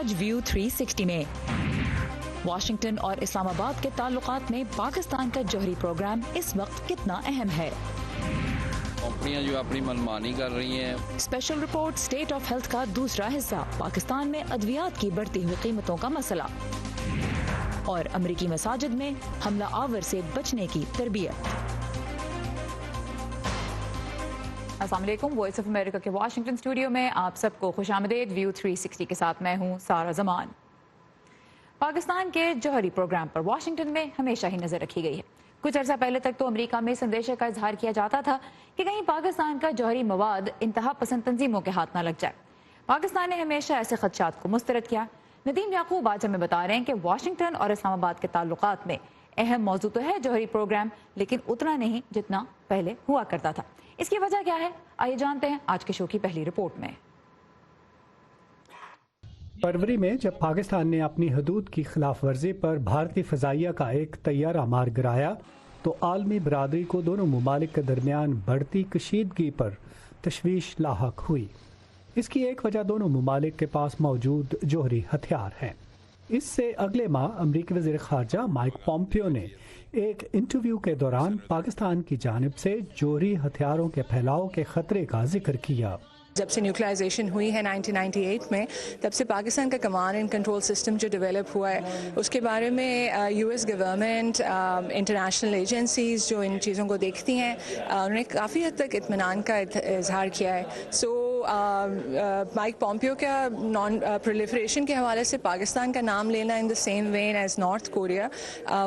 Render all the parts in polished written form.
آج ویو 360 میں واشنگٹن اور اسلام آباد کے تعلقات میں پاکستان کا جوہری پروگرام اس وقت کتنا اہم ہے؟ کمپنیاں جو اپنی منمانی کر رہی ہیں۔ Special report state of health کا دوسرا حصہ، پاکستان میں ادویات کی بڑھتی ہوئی قیمتوں کا مسئلہ، اور امریکی مساجد میں حملہ آور سے بچنے کی تربیت۔ السلام علیکم، وائس آف امریکہ کے واشنگٹن اسٹوڈیو میں آپ سب کو خوش آمدید۔ ویو 360 کے ساتھ میں ہوں سارا زمان۔ پاکستان کے جوہری پروگرام پر واشنگٹن میں ہمیشہ ہی نظر رکھی گئی ہے۔ کچھ عرصہ پہلے تک تو امریکہ میں اس اندیشے کا اظہار کیا جاتا تھا کہ کہیں پاکستان کا جوہری مواد انتہا پسند تنظیموں کے ہاتھ نہ لگ جائے۔ پاکستان نے ہمیشہ ایسے خدشات کو مسترد کیا۔ ندیم یعقوب آج ہمیں بتا رہے ہیں کہ واشنگٹن اور اسلام آباد کے تعلقات میں اہم موضوع تو ہے جوہری پروگرام، لیکن اتنا نہیں جتنا پہلے ہوا کرتا تھا۔ اس کی وجہ کیا ہے؟ آئیے جانتے ہیں آج کے شو کی پہلی رپورٹ میں۔ فروری میں جب پاکستان نے اپنی حدود کی خلاف ورزی پر بھارتی فضائیہ کا ایک طیارہ مار گرایا تو عالمی برادری کو دونوں ممالک کے درمیان بڑھتی کشیدگی پر تشویش لاحق ہوئی۔ اس کی ایک وجہ دونوں ممالک کے پاس موجود جوہری ہتھیار ہیں۔ اس سے اگلے ماہ امریکی وزیر خارجہ مائک پومپیو نے ایک انٹرویو کے دوران پاکستان کی جانب سے جوہری ہتھیاروں کے پھیلاؤ کے خطرے کا ذکر کیا۔ جب سے نیوکلائزیشن ہوئی ہے 1998 میں، تب سے پاکستان کا کمانڈ اینڈ کنٹرول سسٹم جو ڈیولپ ہوا ہے، اس کے بارے میں U S government, international agencies جو ان چیزوں کو دیکھتی ہیں، انہوں نے کافی حد تک اطمینان کا اظہار کیا ہے۔ مائک پومپیو کا نان پرولیفریشن کے حوالے سے پاکستان کا نام لینا in the same vein as North Korea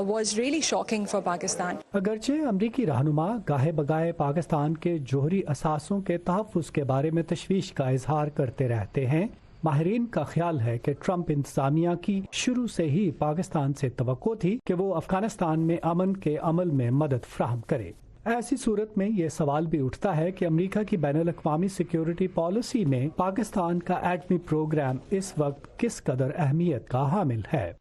was really shocking for Pakistan. اگرچہ امریکی رہنما گاہے بگاہے پاکستان کے جوہری اثاثوں کے تحفظ کے بارے میں تشویش کا اظہار کرتے رہتے ہیں، ماہرین کا خیال ہے کہ ٹرمپ انتظامیہ کی شروع سے ہی پاکستان سے توقع تھی کہ وہ افغانستان میں امن کے عمل میں مدد فراہم کرے۔ ایسی صورت میں یہ سوال بھی اٹھتا ہے کہ امریکہ کی بین الاقوامی سیکیورٹی پالیسی میں پاکستان کا ایٹمی پروگرام اس وقت کس قدر اہمیت کا حامل ہے۔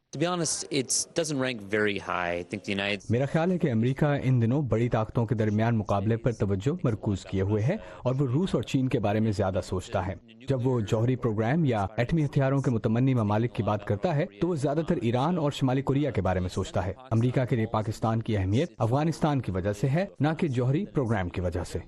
میرا خیال ہے کہ امریکہ ان دنوں بڑی طاقتوں کے درمیان مقابلے پر توجہ مرکوز کیے ہوئے ہے اور وہ روس اور چین کے بارے میں زیادہ سوچتا ہے۔ جب وہ جوہری پروگرام یا ایٹمی ہتھیاروں کے متمنی ممالک کی بات کرتا ہے تو وہ زیادہ تر ایران اور شمالی کوریا کے بارے میں سوچتا ہے۔ امریکہ کے لیے پاکستان کی اہمیت افغانستان کی وجہ سے ہے، نہ کہ جوہری پروگرام کی وجہ سے۔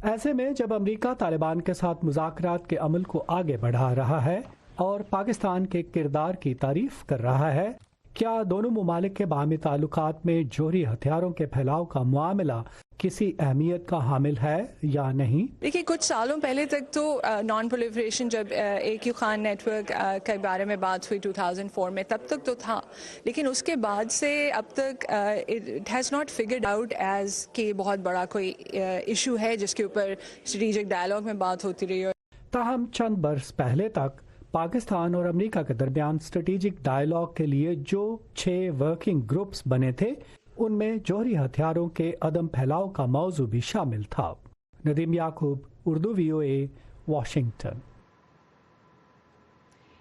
ایسے میں جب امریکہ طالبان کے ساتھ مذاکرات کے عمل کو آگے بڑھا رہا ہے اور پاکستان کے کردار کی تعریف کر رہا ہے، کیا دونوں ممالک کے باہمی تعلقات میں جوہری ہتھیاروں کے پھیلاؤ کا معاملہ کسی اہمیت کا حامل ہے یا نہیں؟ دیکھیے، کچھ سالوں پہلے تک تو نان پرولیفریشن جب AQ خان نیٹ ورک کے بارے میں بات ہوئی 2004 میں، تب تک تو تھا، لیکن اس کے بعد سے اب تک it has not figured out as کہ بہت بڑا کوئی ایشو ہے جس کے اوپر اسٹریٹجک ڈائلاگ میں بات ہوتی رہی ہے۔ تاہم چند برس پہلے تک پاکستان اور امریکہ کے درمیان اسٹریٹجک ڈائلاگ کے لیے جو 6 ورکنگ گروپس بنے تھے، ان میں جوہری ہتھیاروں کے عدم پھیلاؤ کا موضوع بھی شامل تھا۔ Nadeem Yaqoob, Urdu VOA، Washington.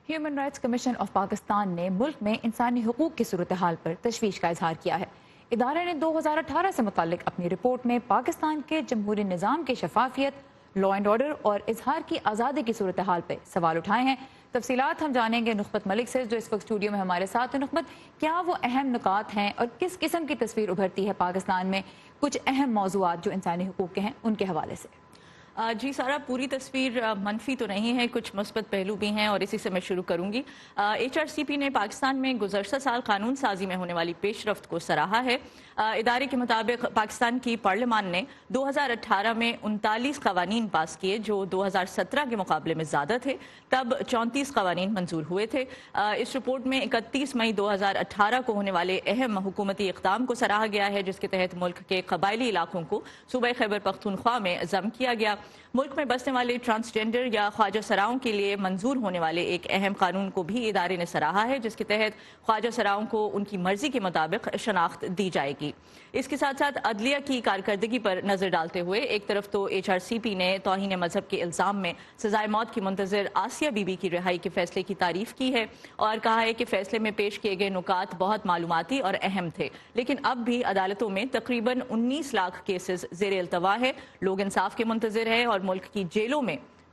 Human rights commission of Pakistan نے ملک میں انسانی حقوق کی صورتحال پر تشویش کا اظہار کیا ہے۔ ادارے نے 2018 سے متعلق اپنی رپورٹ میں پاکستان کے جمہوری نظام کی شفافیت، لا اینڈ آرڈر اور اظہار کی آزادی کی صورتحال پہ سوال اٹھائے ہیں۔ تفصیلات ہم جانیں گے نخبت ملک سے، جو اس وقت اسٹوڈیو میں ہمارے ساتھ ہیں۔ نخبت، کیا وہ اہم نکات ہیں اور کس قسم کی تصویر ابھرتی ہے پاکستان میں کچھ اہم موضوعات جو انسانی حقوق کے ہیں ان کے حوالے سے؟ جی سارا، پوری تصویر منفی تو نہیں ہے، کچھ مثبت پہلو بھی ہیں اور اسی سے میں شروع کروں گی۔ HRCP نے پاکستان میں گزشتہ سال قانون سازی میں ہونے والی پیش رفت کو سراہا ہے۔ ادارے کے مطابق پاکستان کی پارلیمان نے 2018 میں 39 قوانین پاس کیے جو 2017 کے مقابلے میں زیادہ تھے، تب 34 قوانین منظور ہوئے تھے۔ اس رپورٹ میں 31 مئی 2018 کو ہونے والے اہم حکومتی اقدام کو سراہا گیا ہے، جس کے تحت ملک کے قبائلی علاقوں کو صوبہ خیبر پختونخوا میں ضم کیا گیا۔ ملک میں بسنے والے ٹرانسجینڈر یا خواجہ سراؤں کے لیے منظور ہونے والے ایک اہم قانون کو بھی ادارے نے سراہا ہے، جس کے تحت خواجہ سراؤں کو ان کی مرضی کے مطابق شناخت دی جائے گی۔ اس کے ساتھ ساتھ عدلیہ کی کارکردگی پر نظر ڈالتے ہوئے ایک طرف تو HRCP نے توہین مذہب کے الزام میں سزائے موت کی منتظر آسیہ بی بی کی رہائی کے فیصلے کی تعریف کی ہے اور کہا ہے کہ فیصلے میں پیش کیے گئے نکات بہت معلوماتی اور اہم تھے، لیکن اب بھی عدالتوں میں تقریباً 19 لاکھ کیسز زیر التوا ہے۔ لوگ انصاف کے منتظر ہیں اور ملک کی جیلوں میں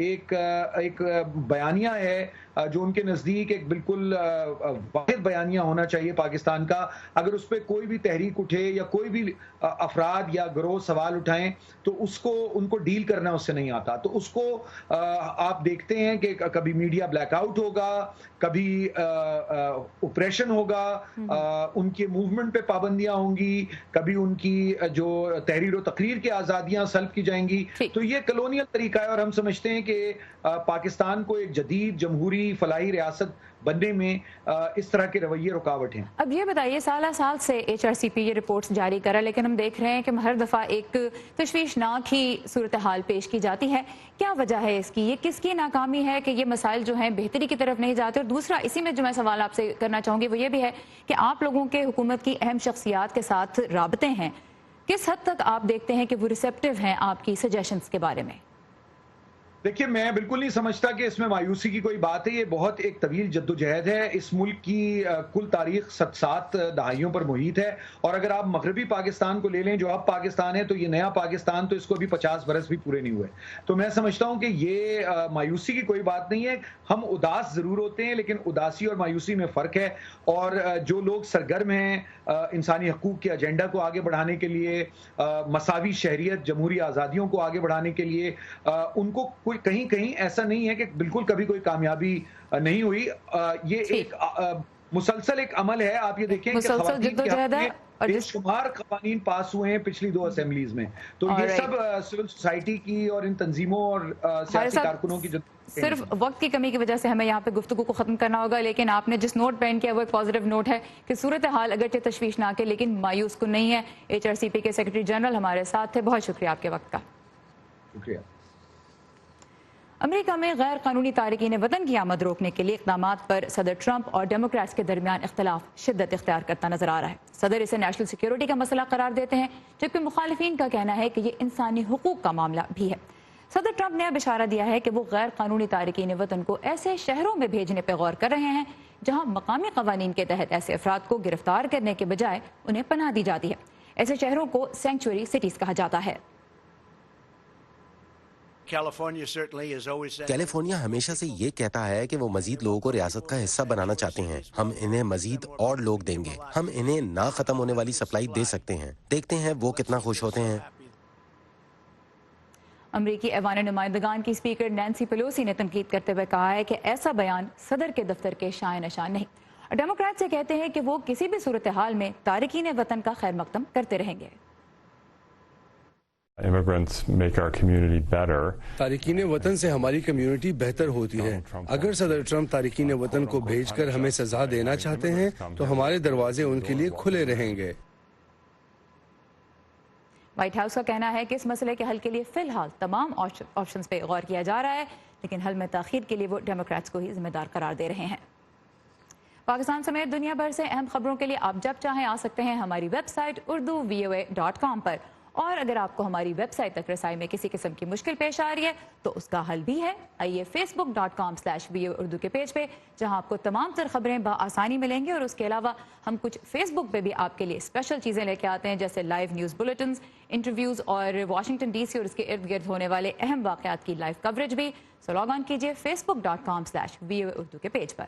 ایک بیانیہ ہے جو ان کے نزدیک ایک بالکل واحد بیانیہ ہونا چاہیے پاکستان کا. اگر اس پہ کوئی بھی تحریک اٹھے یا کوئی بھی افراد یا گروہ سوال اٹھائیں تو ان کو ڈیل کرنا اس سے نہیں آتا. تو اس کو آپ دیکھتے ہیں کہ کبھی میڈیا بلیک آؤٹ ہوگا, کبھی اوپریشن ہوگا, ان کے موومنٹ پہ پابندیاں ہوں گی, کبھی ان کی جو تحریر و تقریر کی آزادیاں سلب کی جائیں گی. تو یہ کلونیل طریقہ ہے اور ہم سمجھتے ہیں کہ پاکستان کو ایک جدید جمہوری فلاحی ریاست بننے میں اس طرح کے رویے رکاوٹ ہیں. اب یہ بتائیے, سالہ سال سے HRCP یہ رپورٹس جاری کرا, لیکن ہم دیکھ رہے ہیں کہ ہر دفعہ ایک تشویشناک ہی صورتحال پیش کی جاتی ہے. کیا وجہ ہے اس کی؟ یہ کس کی ناکامی ہے کہ یہ مسائل جو ہیں بہتری کی طرف نہیں جاتے؟ اور دوسرا اسی میں جو میں سوال آپ سے کرنا چاہوں گی وہ یہ بھی ہے کہ آپ لوگوں کے حکومت کی اہم شخصیات کے ساتھ رابطے ہیں, کس حد تک آپ دیکھتے ہیں کہ وہ ریسیپٹیو ہیں آپ کی سجیشنز کے بارے میں؟ دیکھیے, میں بالکل نہیں سمجھتا کہ اس میں مایوسی کی کوئی بات ہے. یہ بہت ایک طویل جدوجہد ہے. اس ملک کی کل تاریخ 7 دہائیوں پر محیط ہے, اور اگر آپ مغربی پاکستان کو لے لیں جو اب پاکستان ہے, تو یہ نیا پاکستان تو اس کو ابھی 50 برس بھی پورے نہیں ہوئے. تو میں سمجھتا ہوں کہ یہ مایوسی کی کوئی بات نہیں ہے. ہم اداس ضرور ہوتے ہیں, لیکن اداسی اور مایوسی میں فرق ہے. اور جو لوگ سرگرم ہیں انسانی حقوق کے ایجنڈا کو آگے بڑھانے کے لیے, مساوی شہریت, جمہوری آزادیوں کو آگے بڑھانے کے لیے, ان کو کہیں ایسا نہیں ہے کہ بالکل کبھی کوئی کامیابی نہیں ہوئی. یہ ایک مسلسل ایک عمل ہے. آپ یہ دیکھیں کہ خواتین کے حق میں بے شمار قوانین پاس ہوئے ہیں پچھلی 2 اسمبلیز میں. تو یہ سب سول سوسائٹی کی اور ان تنظیموں اور سیاسی کارکنوں کی صرف وقت کی کمی کی وجہ سے ہمیں یہاں پہ گفتگو کو ختم کرنا ہوگا. لیکن آپ نے جس نوٹ پین کیا وہ ایک پازیٹیو نوٹ ہے کہ صورتحال اگرچہ تشویشناک ہے لیکن مایوس کن نہیں ہے. HRCP کے سیکرٹری جنرل ہمارے ساتھ تھے. بہت شکریہ آپ کے وقت کا. شکریہ. امریکہ میں غیر قانونی تارکین وطن کی آمد روکنے کے لیے اقدامات پر صدر ٹرمپ اور ڈیموکریٹس کے درمیان اختلاف شدت اختیار کرتا نظر آ رہا ہے. صدر اسے نیشنل سیکیورٹی کا مسئلہ قرار دیتے ہیں, جبکہ مخالفین کا کہنا ہے کہ یہ انسانی حقوق کا معاملہ بھی ہے. صدر ٹرمپ نے اب اشارہ دیا ہے کہ وہ غیر قانونی تارکین وطن کو ایسے شہروں میں بھیجنے پہ غور کر رہے ہیں جہاں مقامی قوانین کے تحت ایسے افراد کو گرفتار کرنے کے بجائے انہیں پناہ دی جاتی ہے. ایسے شہروں کو سینکچوری سٹیز کہا جاتا ہے. کیلیفورنیا ہمیشہ سے یہ کہتا ہے کہ وہ مزید لوگوں کو ریاست کا حصہ بنانا چاہتے ہیں. ہم انہیں مزید اور لوگ دیں گے. ہم انہیں نہ ختم ہونے والی سپلائی دے سکتے ہیں. دیکھتے ہیں وہ کتنا خوش ہوتے ہیں. امریکی ایوان نمائندگان کی اسپیکر نینسی پیلوسی نے تنقید کرتے ہوئے کہا ہے کہ ایسا بیان صدر کے دفتر کے شائن نشان نہیں. ڈیموکریٹ سے کہتے ہیں کہ وہ کسی بھی صورتحال میں تارکین وطن کا خیر مقدم کرتے رہیں گے. تارکین وطن سے ہماری کمیونٹی بہتر ہوتی ہے. اگر صدر ٹرمپ تارکین وطن کو بھیج کر ہمیں سزا دینا چاہتے ہیں تو ہمارے دروازے ان کے لیے کھلے رہیں گے. وائٹ ہاؤس کا کہنا ہے کہ اس مسئلے کے حل کے لیے فی الحال تمام آپشنز پہ غور کیا جا رہا ہے, لیکن حل میں تاخیر کے لیے وہ ڈیموکریٹس کو ہی ذمہ دار قرار دے رہے ہیں. پاکستان سمیت دنیا بھر سے اہم خبروں کے لیے آپ جب چاہیں آ سکتے ہیں ہماری ویب سائٹ urduvoa.com پر. اور اگر آپ کو ہماری ویب سائٹ تک رسائی میں کسی قسم کی مشکل پیش آ رہی ہے تو اس کا حل بھی ہے. آئیے facebook.com/VOA اردو کے پیج پہ, جہاں آپ کو تمام تر خبریں بآسانی ملیں گی. اور اس کے علاوہ ہم کچھ فیس بک پہ بھی آپ کے لیے اسپیشل چیزیں لے کے آتے ہیں, جیسے لائیو نیوز بلیٹنز, انٹرویوز اور واشنگٹن ڈی سی اور اس کے ارد گرد ہونے والے اہم واقعات کی لائیو کوریج بھی. سو لاگ آن کیجیے facebook.com/VOA اردو کے پیج پر.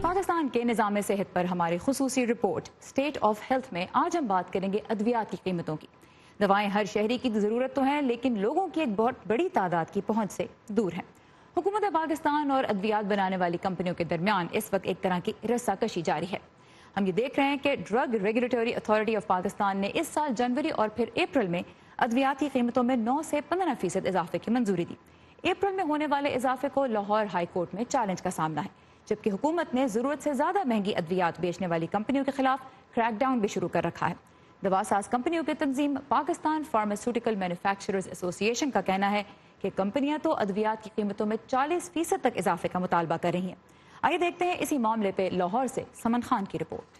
پاکستان کے نظام صحت پر ہماری خصوصی رپورٹ اسٹیٹ آف ہیلتھ میں آج ہم بات کریں گے ادویات کی قیمتوں کی. دوائیں ہر شہری کی ضرورت تو ہیں, لیکن لوگوں کی ایک بہت بڑی تعداد کی پہنچ سے دور ہیں. حکومت پاکستان اور ادویات بنانے والی کمپنیوں کے درمیان اس وقت ایک طرح کی رسہ کشی جاری ہے. ہم یہ دیکھ رہے ہیں کہ drug regulatory authority of Pakistan نے اس سال جنوری اور پھر اپریل میں ادویات کی قیمتوں میں 9 سے 15% اضافے کی منظوری دی. اپریل میں ہونے والے اضافے کو لاہور ہائی کورٹ میں چیلنج کا سامنا ہے, جبکہ حکومت نے ضرورت سے زیادہ مہنگی ادویات بیچنے والی کمپنیوں کے خلاف کریک ڈاؤن بھی شروع کر رکھا ہے. دوا ساز کمپنیوں کی تنظیم پاکستان فارماسیوٹیکل مینوفیکچررز ایسوسی ایشن کا کہنا ہے کہ کمپنیاں تو ادویات کی قیمتوں میں 40% تک اضافے کا مطالبہ کر رہی ہیں. آئیے دیکھتے ہیں اسی معاملے پہ لاہور سے سمن خان کی رپورٹ.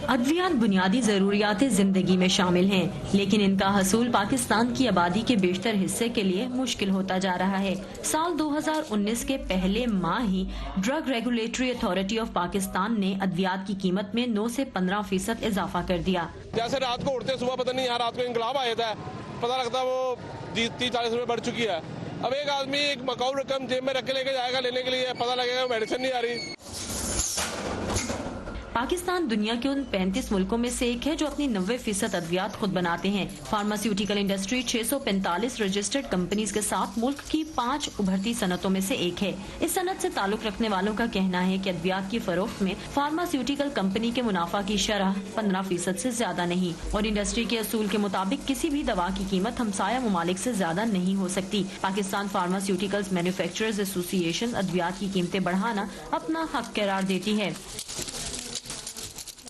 ادویات بنیادی ضروریات زندگی میں شامل ہیں، لیکن ان کا حصول پاکستان کی آبادی کے بیشتر حصے کے لیے مشکل ہوتا جا رہا ہے۔ سال 2019 کے پہلے ماہ ہی drug regulatory authority of Pakistan نے ادویات کی قیمت میں 9 سے 15% اضافہ کر دیا۔ جیسے رات کو اٹھتے صبح پتہ نہیں یہاں رات کو انقلاب آیا تھا، پتہ لگتا وہ 30-40 روپے بڑھ چکی ہے۔ اب ایک آدمی ایک مقاؤ رقم جیب میں رکھ کے لے کے جائے گا لینے کے لیے، پتہ لگے گا میڈیسن نہیں آ رہی۔ پاکستان دنیا کے ان 35 ملکوں میں سے ایک ہے جو اپنی 90% ادویات خود بناتے ہیں۔ فارماسیوٹیکل انڈسٹری 645 رجسٹرڈ کمپنیز کے ساتھ ملک کی 5 ابھرتی صنعتوں میں سے ایک ہے۔ اس صنعت سے تعلق رکھنے والوں کا کہنا ہے کہ ادویات کی فروخت میں فارماسیوٹیکل کمپنی کے منافع کی شرح 15% سے زیادہ نہیں، اور انڈسٹری کے اصول کے مطابق کسی بھی دوا کی قیمت ہمسایہ ممالک سے زیادہ نہیں ہو سکتی۔ پاکستان فارماسیوٹیکلز مینوفیکچررز ایسوسی ایشن ادویات کی قیمتیں بڑھانا اپنا حق قرار دیتی ہے۔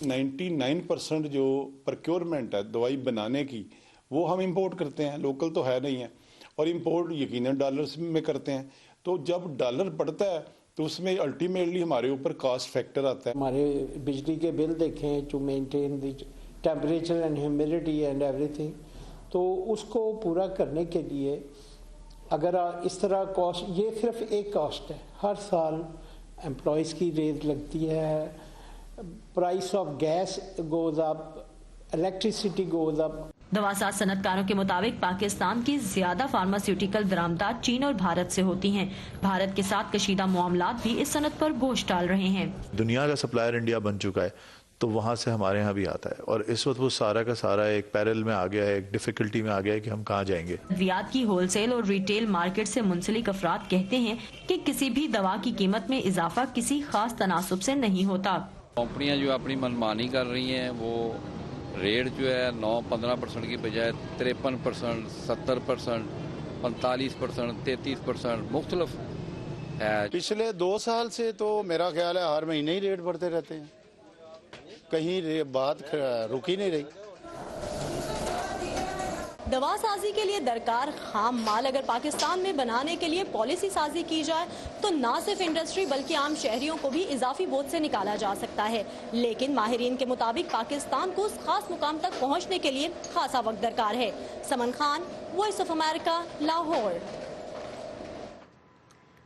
99% جو پرکیورمنٹ ہے دوائی بنانے کی وہ ہم امپورٹ کرتے ہیں، لوکل تو ہے نہیں ہے، اور امپورٹ یقیناً ڈالرز میں کرتے ہیں۔ تو جب ڈالر بڑھتا ہے تو اس میں الٹیمیٹلی ہمارے اوپر کاسٹ فیکٹر آتا ہے۔ ہمارے بجلی کے بل دیکھیں to maintain the temperature and humidity and ایوری تھنگ، تو اس کو پورا کرنے کے لیے اگر اس طرح کاسٹ، یہ صرف ایک کاسٹ ہے، ہر سال امپلائیز کی ریز لگتی ہے، price of gas goes up, electricity goes up. دواساز صنعت کاروں کے مطابق پاکستان کی زیادہ فارماسیوٹیکل درآمدات چین اور بھارت سے ہوتی ہیں۔ بھارت کے ساتھ کشیدہ معاملات بھی اس صنعت پر بوجھ ڈال رہے ہیں۔ دنیا کا سپلائر انڈیا بن چکا ہے تو وہاں سے ہمارے ہاں بھی آتا ہے، اور اس وقت وہ سارا کا سارا ایک پیرل میں آ گیا ہے، ایک ڈیفیکلٹی میں آ گیا ہے کہ ہم کہاں جائیں گے۔ ادویات کی ہول سیل اور ریٹیل مارکیٹ سے منسلک افراد کہتے ہیں کہ کسی بھی دوا کی قیمت میں اضافہ کسی خاص تناسب سے نہیں ہوتا۔ کمپنیاں جو اپنی منمانی کر رہی ہیں، وہ ریٹ جو ہے 9-15% کی بجائے 53%، 70%، 45%، 33% مختلف ہے۔ پچھلے 2 سال سے تو میرا خیال ہے ہر مہینے ہی ریٹ بڑھتے رہتے ہیں، کہیں بات رک ہی نہیں رہی۔ دوا سازی کے لیے درکار خام مال اگر پاکستان میں بنانے کے لیے پالیسی سازی کی جائے تو نہ صرف انڈسٹری بلکہ عام شہریوں کو بھی اضافی بوجھ سے نکالا جا سکتا ہے، لیکن ماہرین کے مطابق پاکستان کو اس خاص مقام تک پہنچنے کے لیے خاصا وقت درکار ہے۔ Saman Khan, Voice of America, Lahore.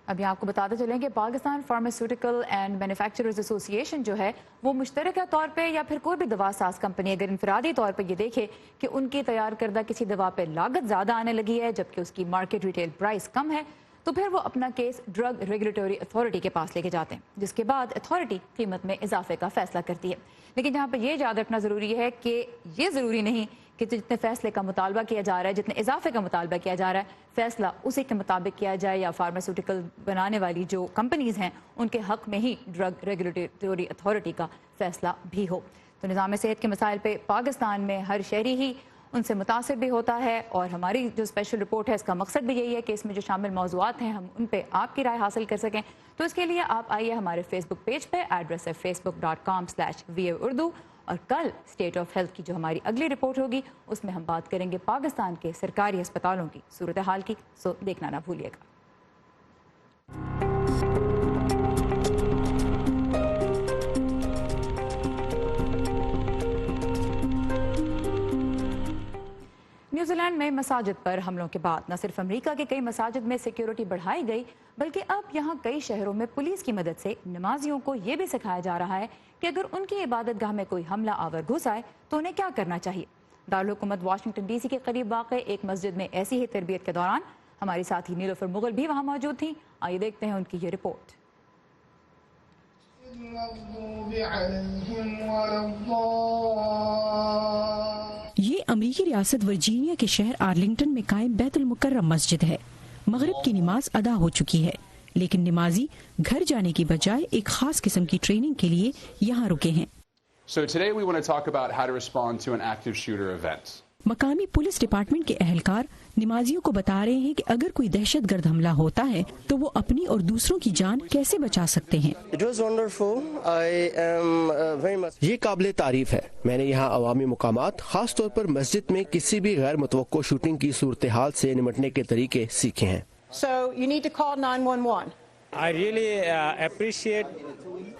ابھی آپ کو بتاتے چلیں کہ پاکستان فارماسیوٹیکل اینڈ مینوفیکچررز ایسوسی ایشن جو ہے وہ مشترکہ طور پہ یا پھر کوئی بھی دوا ساز کمپنی اگر انفرادی طور پہ یہ دیکھے کہ ان کی تیار کردہ کسی دوا پہ لاگت زیادہ آنے لگی ہے جبکہ اس کی مارکیٹ ریٹیل پرائس کم ہے، تو پھر وہ اپنا کیس ڈرگ ریگولیٹری اتھارٹی کے پاس لے کے جاتے ہیں، جس کے بعد اتھارٹی قیمت میں اضافے کا فیصلہ کرتی ہے۔ لیکن یہاں پہ یہ یاد رکھنا ضروری ہے کہ یہ ضروری نہیں کہ جتنے فیصلے کا مطالبہ کیا جا رہا ہے، جتنے اضافے کا مطالبہ کیا جا رہا ہے، فیصلہ اسی کے مطابق کیا جائے، یا فارماسیوٹیکل بنانے والی جو کمپنیز ہیں ان کے حق میں ہی ڈرگ ریگولیٹری اتھارٹی کا فیصلہ بھی ہو۔ تو نظام صحت کے مسائل پہ پاکستان میں ہر شہری ہی ان سے متاثر بھی ہوتا ہے، اور ہماری جو اسپیشل رپورٹ ہے اس کا مقصد بھی یہی ہے کہ اس میں جو شامل موضوعات ہیں ہم ان پہ آپ کی رائے حاصل کر سکیں۔ تو اس کے لیے آپ آئیے ہمارے فیس بک پیج پہ، ایڈریس ہے facebook.com/VOA Urdu، اور کل اسٹیٹ آف ہیلتھ کی جو ہماری اگلی رپورٹ ہوگی اس میں ہم بات کریں گے پاکستان کے سرکاری ہسپتالوں کی صورتحال کی، سو دیکھنا نہ بھولیے گا۔ نیوزی لینڈ میں مساجد پر حملوں کے بعد نہ صرف امریکہ کے کئی مساجد میں سیکیورٹی بڑھائی گئی بلکہ اب یہاں کئی شہروں میں پولیس کی مدد سے نمازیوں کو یہ بھی سکھایا جا رہا ہے کہ اگر ان کی عبادت گاہ میں کوئی حملہ آور گھس آئے تو انہیں کیا کرنا چاہیے۔ دارالحکومت واشنگٹن ڈی سی کے قریب واقع ایک مسجد میں ایسی ہی تربیت کے دوران ہماری ساتھی نیلوفر مغل بھی وہاں موجود تھیں۔ آئیے دیکھتے ہیں ان کی یہ رپورٹ۔ یہ امریکی ریاست ورجینیا کے شہر آرلنگٹن میں قائم بیت المکرم مسجد ہے۔ مغرب کی نماز ادا ہو چکی ہے لیکن نمازی گھر جانے کی بجائے ایک خاص قسم کی ٹریننگ کے لیے یہاں رکے ہیں۔ مقامی پولیس ڈپارٹمنٹ کے اہلکار نمازیوں کو بتا رہے ہیں کہ اگر کوئی دہشت گرد حملہ ہوتا ہے تو وہ اپنی اور دوسروں کی جان کیسے بچا سکتے ہیں۔ یہ قابل تعریف ہے۔ میں نے یہاں عوامی مقامات، خاص طور پر مسجد میں کسی بھی غیر متوقع شوٹنگ کی صورتحال سے نمٹنے کے طریقے سیکھے ہیں۔